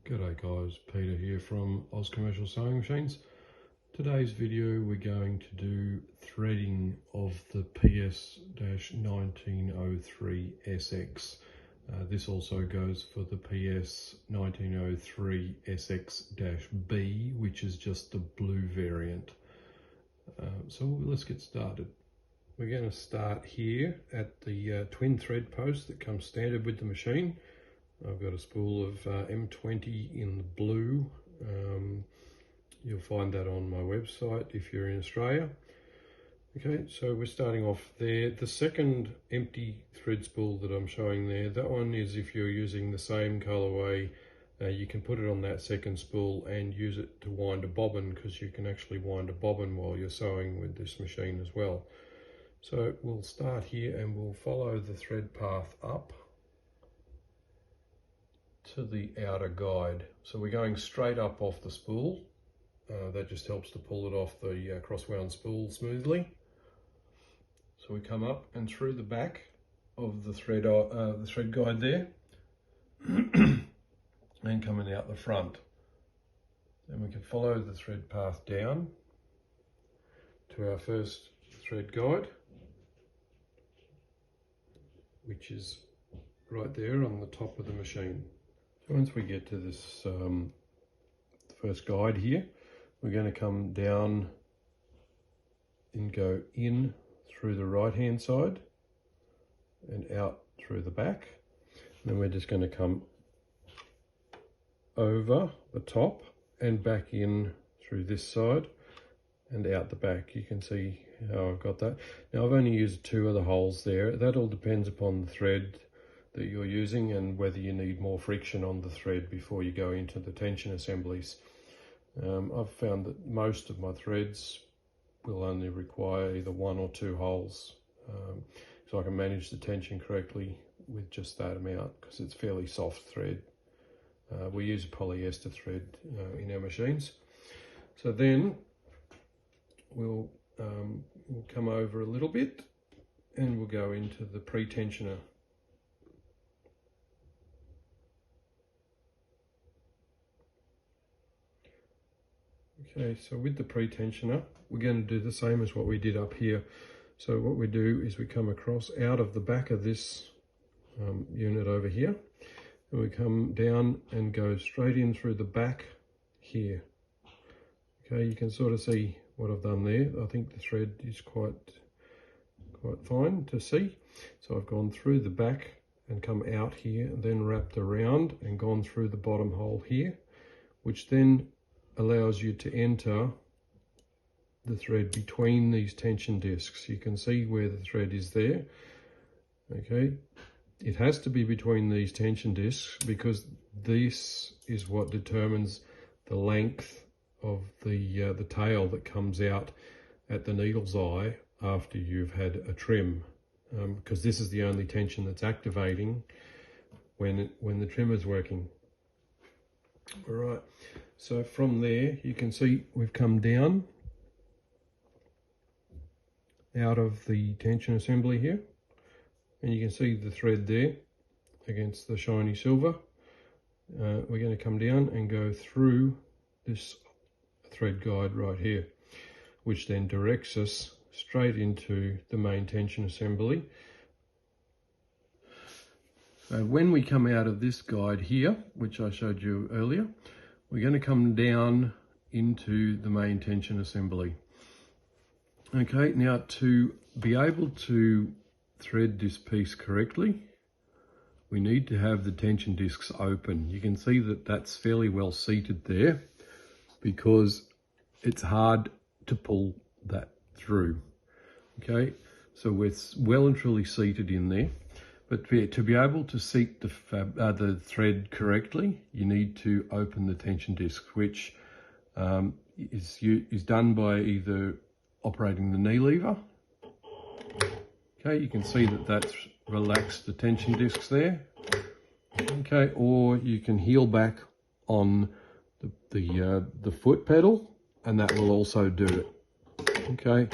G'day guys, Peter here from Oz Commercial Sewing Machines. Today's video we're going to do threading of the PS-1903SX. This also goes for the PS-1903SX-B, which is just the blue variant. So let's get started. We're going to start here at the twin thread post that comes standard with the machine. I've got a spool of M20 in the blue. You'll find that on my website if you're in Australia. Okay, so we're starting off there. The second empty thread spool that I'm showing there, that one is if you're using the same colorway, you can put it on that second spool and use it to wind a bobbin, because you can actually wind a bobbin while you're sewing with this machine as well. So we'll start here and we'll follow the thread path up to the outer guide. So we're going straight up off the spool. That just helps to pull it off the cross-wound spool smoothly. So we come up and through the back of the thread guide there, and coming out the front. Then we can follow the thread path down to our first thread guide, which is right there on the top of the machine. So once we get to this first guide here, we're going to come down and go in through the right hand side and out through the back. And then we're just going to come over the top and back in through this side and out the back. You can see how I've got that. Now I've only used 2 of the holes there. That all depends upon the thread that you're using and whether you need more friction on the thread before you go into the tension assemblies. I've found that most of my threads will only require either 1 or 2 holes, so I can manage the tension correctly with just that amount, because it's fairly soft thread. We use a polyester thread in our machines. So then we'll come over a little bit and we'll go into the pre-tensioner. Okay, so with the pre-tensioner, we're going to do the same as what we did up here. So what we do is we come across out of the back of this unit over here, and we come down and go straight in through the back here. Okay, you can sort of see what I've done there. I think the thread is quite fine to see. So I've gone through the back and come out here, and then wrapped around and gone through the bottom hole here, which then allows you to enter the thread between these tension discs. You can see where the thread is there. Okay, it has to be between these tension discs because this is what determines the length of the tail that comes out at the needle's eye after you've had a trim, because this is the only tension that's activating when the trimmer's working. All right, so from there you can see we've come down out of the tension assembly here, and you can see the thread there against the shiny silver. We're going to come down and go through this thread guide right here, which then directs us straight into the main tension assembly. When we come out of this guide here, which I showed you earlier, we're going to come down into the main tension assembly. Okay, now to be able to thread this piece correctly, we need to have the tension discs open. You can see that that's fairly well seated there, because it's hard to pull that through. Okay, so we're well and truly seated in there. But to be able to seat the thread correctly, you need to open the tension disc, which is done by either operating the knee lever. Okay, you can see that that's relaxed the tension discs there. Okay, or you can heel back on the foot pedal, and that will also do it. Okay,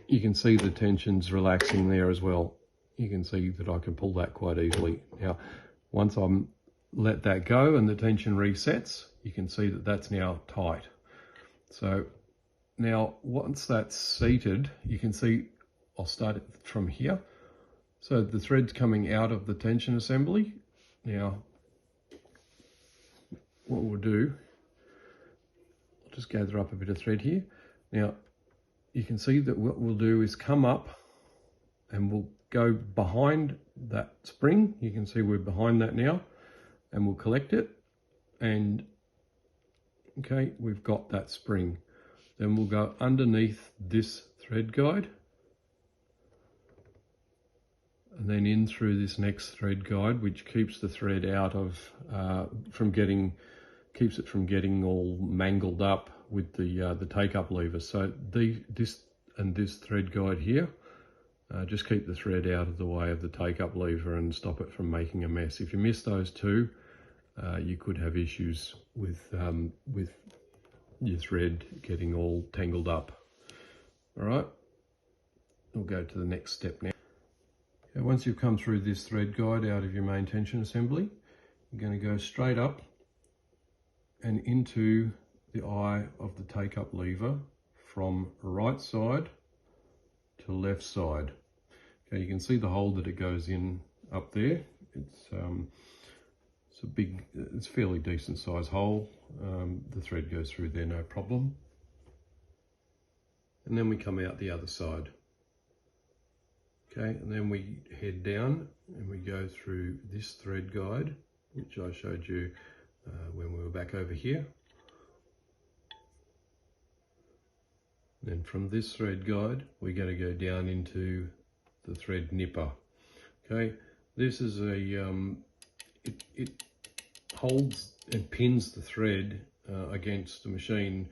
you can see the tension's relaxing there as well. You can see that I can pull that quite easily. Now, once I'm let that go and the tension resets, you can see that that's now tight. So now once that's seated, you can see, I'll start it from here. So the thread's coming out of the tension assembly. Now what we'll do, I'll just gather up a bit of thread here. Now you can see that what we'll do is come up and we'll go behind that spring. You can see we're behind that now, and we'll collect it, and okay, we've got that spring. Then we'll go underneath this thread guide and then in through this next thread guide, which keeps the thread out of keeps it from getting all mangled up with the take-up lever. So this thread guide here just keep the thread out of the way of the take-up lever and stop it from making a mess. If you miss those two, you could have issues with your thread getting all tangled up. All right, we'll go to the next step now. Okay, once you've come through this thread guide out of your main tension assembly, you're going to go straight up and into the eye of the take-up lever from right side to left side. Okay, you can see the hole that it goes in up there. It's a fairly decent size hole. The thread goes through there, no problem. And then we come out the other side. Okay, and then we head down and we go through this thread guide, which I showed you when we were back over here. Then from this thread guide, we're going to go down into the thread nipper. Okay, this is it holds and pins the thread against the machine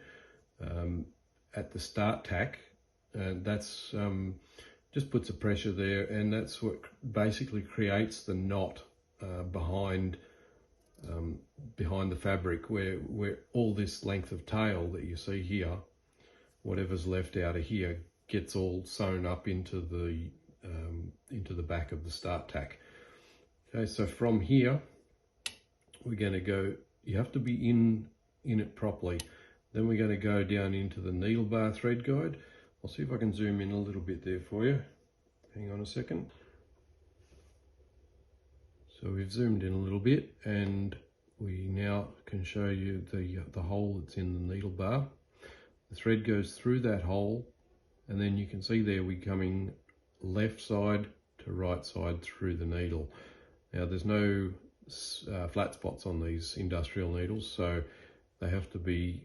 at the start tack, and that's just puts a pressure there, and that's what basically creates the knot behind the fabric, where all this length of tail that you see here, whatever's left out of here, gets all sewn up into the back of the start tack. Okay, so from here we're going to go, you have to be in it properly. Then we're going to go down into the needle bar thread guide. I'll see if I can zoom in a little bit there for you. Hang on a second. So we've zoomed in a little bit, and we now can show you the hole that's in the needle bar. The thread goes through that hole, and then you can see there we're coming left side to right side through the needle. Now there's no flat spots on these industrial needles, so they have to be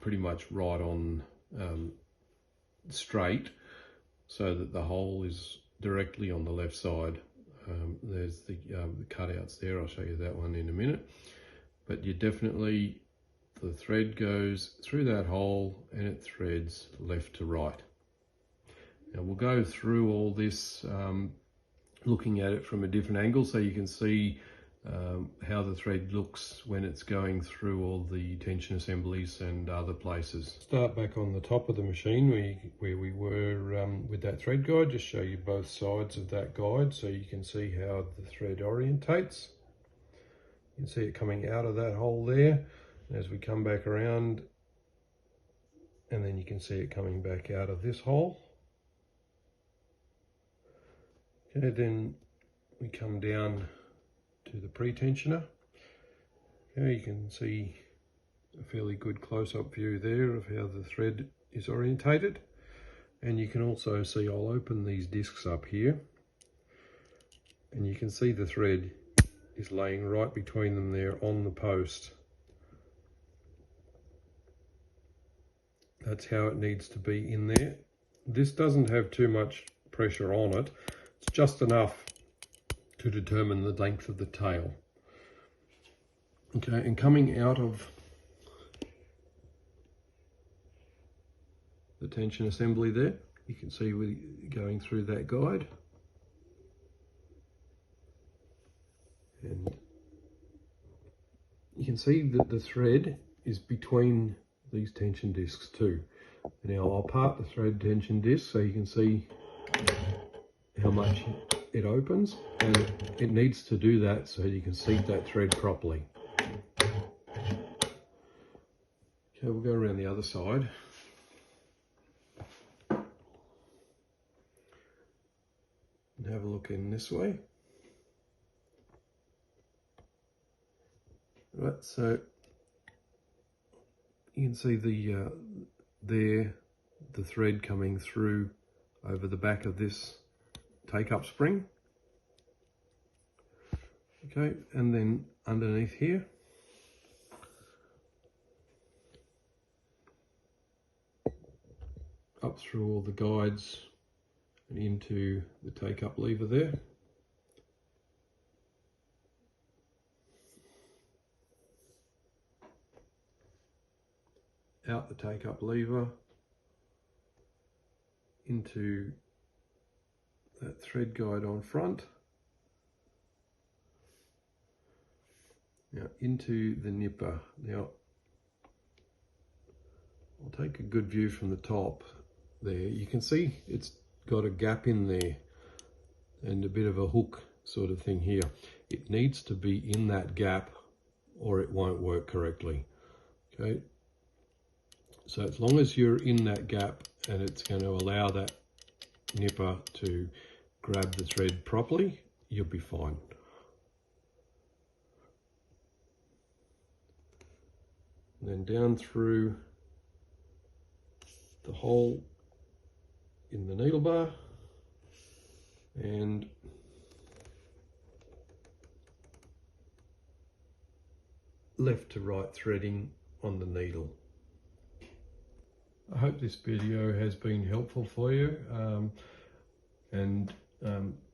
pretty much right on straight, so that the hole is directly on the left side. There's the cutouts there. I'll show you that one in a minute. But you definitely, the thread goes through that hole and it threads left to right. Now we'll go through all this looking at it from a different angle, so you can see how the thread looks when it's going through all the tension assemblies and other places. Start back on the top of the machine where we were with that thread guide. Just show you both sides of that guide so you can see how the thread orientates. You can see it coming out of that hole there, and as we come back around, and then you can see it coming back out of this hole. Okay, then we come down to the pre-tensioner. Okay, you can see a fairly good close-up view there of how the thread is orientated, and you can also see, I'll open these discs up here, and you can see the thread is laying right between them there on the post. That's how it needs to be in there. This doesn't have too much pressure on it, it's just enough to determine the length of the tail. Okay, and coming out of the tension assembly there, you can see we're going through that guide, and you can see that the thread is between these tension discs too. Now I'll part the thread tension disc so you can see how much it opens, and it needs to do that so you can seat that thread properly. Okay, we'll go around the other side. And have a look in this way. Right, so you can see the thread coming through over the back of this take-up spring. Okay, and then underneath here, up through all the guides and into the take-up lever there. Out the take-up lever, into that thread guide on front, now into the nipper. Now I'll take a good view from the top there. You can see it's got a gap in there and a bit of a hook sort of thing here. It needs to be in that gap or it won't work correctly. Okay, so as long as you're in that gap and it's going to allow that nipper to grab the thread properly, you'll be fine. And then down through the hole in the needle bar and left to right threading on the needle. I hope this video has been helpful for you, and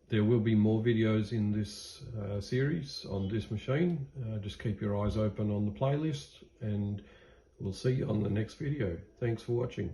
there will be more videos in this series on this machine. Just keep your eyes open on the playlist and we'll see you on the next video. Thanks for watching.